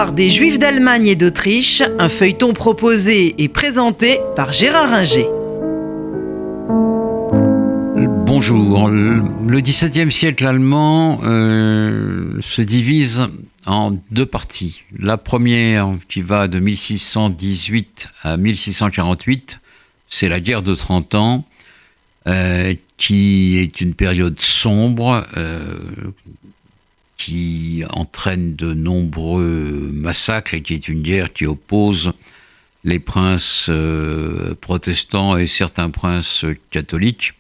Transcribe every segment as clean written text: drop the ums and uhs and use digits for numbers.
L'histoire des Juifs d'Allemagne et d'Autriche, un feuilleton proposé et présenté par Gérard Inger. Bonjour. Le XVIIe siècle allemand se divise en deux parties. La première, qui va de 1618 à 1648, c'est la guerre de 30 ans, qui est une période sombre, qui entraîne de nombreux massacres et qui est une guerre qui oppose les princes protestants et certains princes catholiques,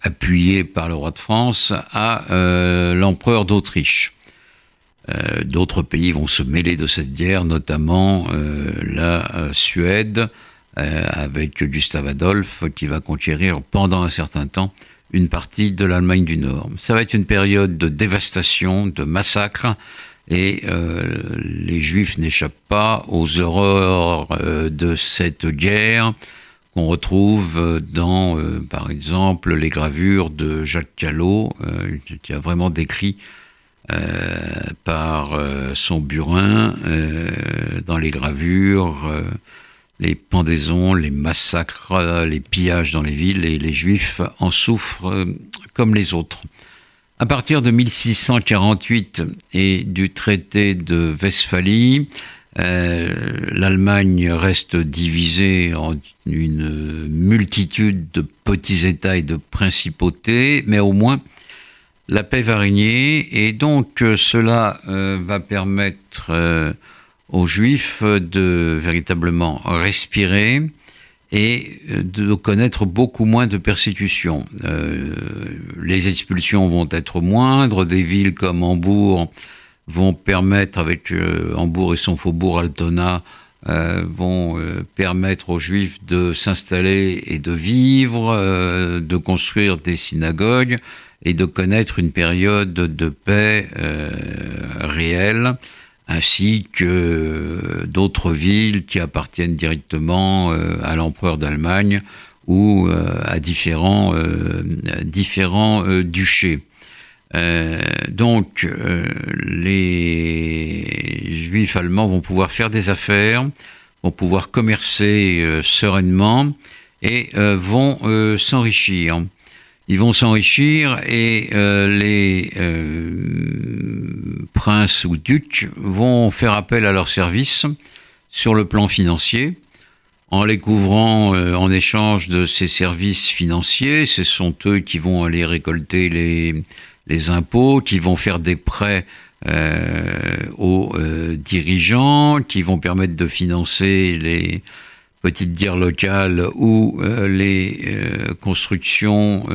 appuyés par le roi de France, à l'empereur d'Autriche. D'autres pays vont se mêler de cette guerre, notamment la Suède, avec Gustave Adolphe, qui va conquérir pendant un certain temps une partie de l'Allemagne du Nord. Ça va être une période de dévastation, de massacre, et les Juifs n'échappent pas aux horreurs de cette guerre qu'on retrouve dans, par exemple, les gravures de Jacques Callot, qui a vraiment décrit par son burin, dans les gravures, les pendaisons, les massacres, les pillages dans les villes, et les Juifs en souffrent comme les autres. À partir de 1648 et du traité de Westphalie, l'Allemagne reste divisée en une multitude de petits États et de principautés, mais au moins la paix va régner, et donc cela va permettre aux Juifs de véritablement respirer et de connaître beaucoup moins de persécutions. Les expulsions vont être moindres, des villes comme Hambourg vont permettre, avec Hambourg et son faubourg Altona, vont permettre aux Juifs de s'installer et de vivre, de construire des synagogues et de connaître une période de paix réelle, ainsi que d'autres villes qui appartiennent directement à l'empereur d'Allemagne ou à différents duchés. Donc, les Juifs allemands vont pouvoir faire des affaires, vont pouvoir commercer sereinement et vont s'enrichir. Ils vont s'enrichir, et les princes ou ducs vont faire appel à leurs services sur le plan financier. En les couvrant en échange de ces services financiers, ce sont eux qui vont aller récolter les impôts, qui vont faire des prêts aux dirigeants, qui vont permettre de financer les petites guerres locales ou les constructions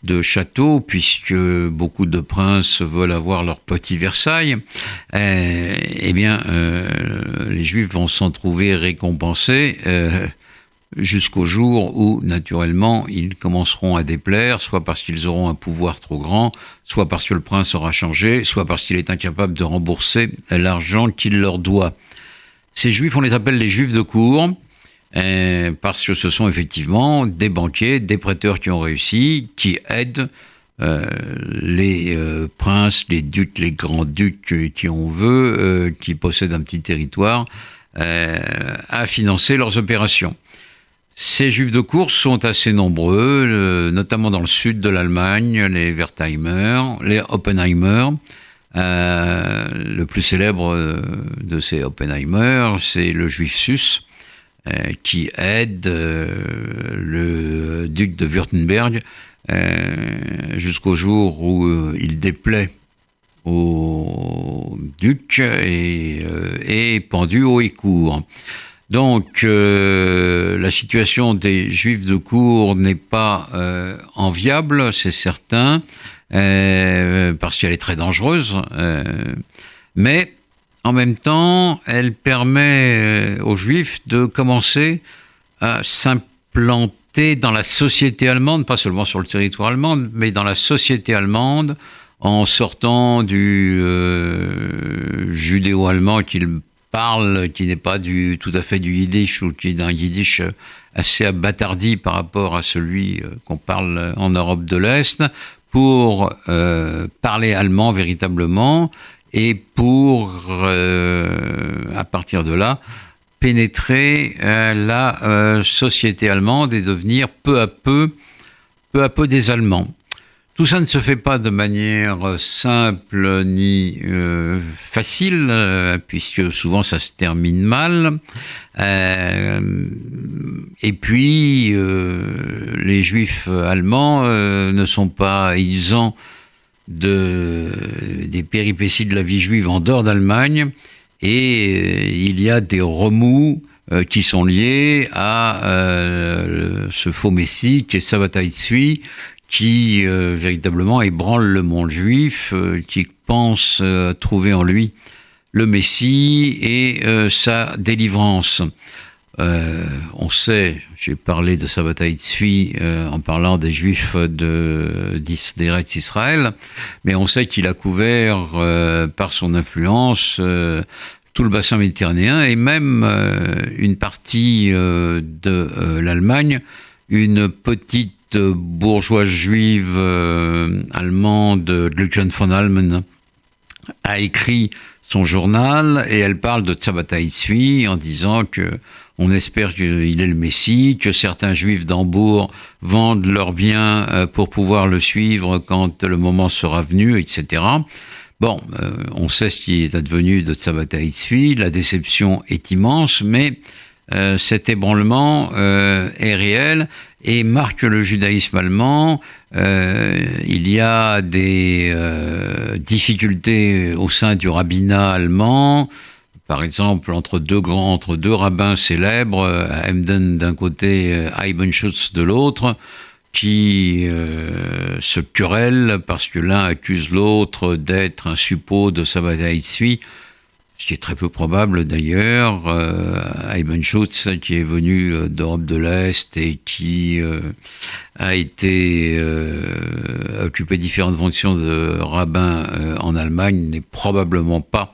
de châteaux, puisque beaucoup de princes veulent avoir leur petit Versailles. Les Juifs vont s'en trouver récompensés jusqu'au jour où, naturellement, ils commenceront à déplaire, soit parce qu'ils auront un pouvoir trop grand, soit parce que le prince aura changé, soit parce qu'il est incapable de rembourser l'argent qu'il leur doit. Ces Juifs, on les appelle les Juifs de cour, parce que ce sont effectivement des banquiers, des prêteurs qui ont réussi, qui aident les princes, les ducs, les grands-ducs qui on veut, qui possèdent un petit territoire, à financer leurs opérations. Ces Juifs de cour sont assez nombreux, notamment dans le sud de l'Allemagne, les Wertheimer, les Oppenheimer. Le plus célèbre de ces Oppenheimer, c'est le Juif Sus, qui aide le duc de Wurtemberg jusqu'au jour où il déplaît au duc et est pendu haut et court. Donc la situation des Juifs de cour n'est pas enviable, c'est certain, parce qu'elle est très dangereuse, mais en même temps, elle permet aux Juifs de commencer à s'implanter dans la société allemande, pas seulement sur le territoire allemand, mais dans la société allemande, en sortant du judéo-allemand qu'ils parlent, qui n'est pas tout à fait du yiddish, ou qui est d'un yiddish assez abattardi par rapport à celui qu'on parle en Europe de l'Est, pour parler allemand véritablement et pour, à partir de là, pénétrer la société allemande et devenir peu à peu des Allemands. Tout ça ne se fait pas de manière simple ni facile, puisque souvent ça se termine mal. Et puis, les Juifs allemands ne sont pas exempts des péripéties de la vie juive en dehors d'Allemagne, et il y a des remous qui sont liés à ce faux messie qui est Sabbatai Tzvi, qui véritablement ébranle le monde juif, qui pense trouver en lui le Messie et sa délivrance. On sait, j'ai parlé de Sabbatai Tzvi en parlant des Juifs d'Eretz Israël, mais on sait qu'il a couvert par son influence tout le bassin méditerranéen et même une partie de l'Allemagne, une petite bourgeoise juive allemande, Glücken von Almen, a écrit son journal et elle parle de Sabbatai Tzvi en disant que on espère qu'il est le Messie, que certains juifs d'Hambourg vendent leurs biens pour pouvoir le suivre quand le moment sera venu, etc. Bon, on sait ce qui est advenu de Sabbatai Tzvi, la déception est immense, mais cet ébranlement est réel et marque le judaïsme allemand. Il y a des difficultés au sein du rabbinat allemand, par exemple entre deux rabbins célèbres, Emden d'un côté, Eibenschutz de l'autre, qui se querellent parce que l'un accuse l'autre d'être un suppôt de Sabbatai Tzvi, ce qui est très peu probable d'ailleurs. Eibenschutz, qui est venu d'Europe de l'Est et qui a été occupé différentes fonctions de rabbin en Allemagne, n'est probablement pas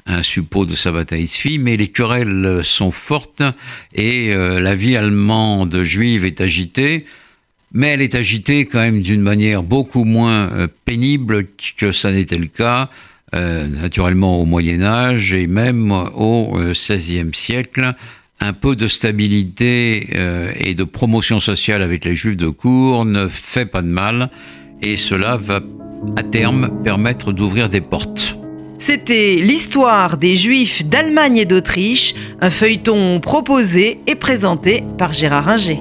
un suppôt de Sabbatai Tzvi, mais les querelles sont fortes et la vie allemande juive est agitée. Mais elle est agitée quand même d'une manière beaucoup moins pénible que ça n'était le cas, naturellement au Moyen-Âge et même au XVIe siècle. Un peu de stabilité et de promotion sociale avec les Juifs de cour ne fait pas de mal, et cela va à terme permettre d'ouvrir des portes. C'était l'histoire des Juifs d'Allemagne et d'Autriche, un feuilleton proposé et présenté par Gérard Ringer.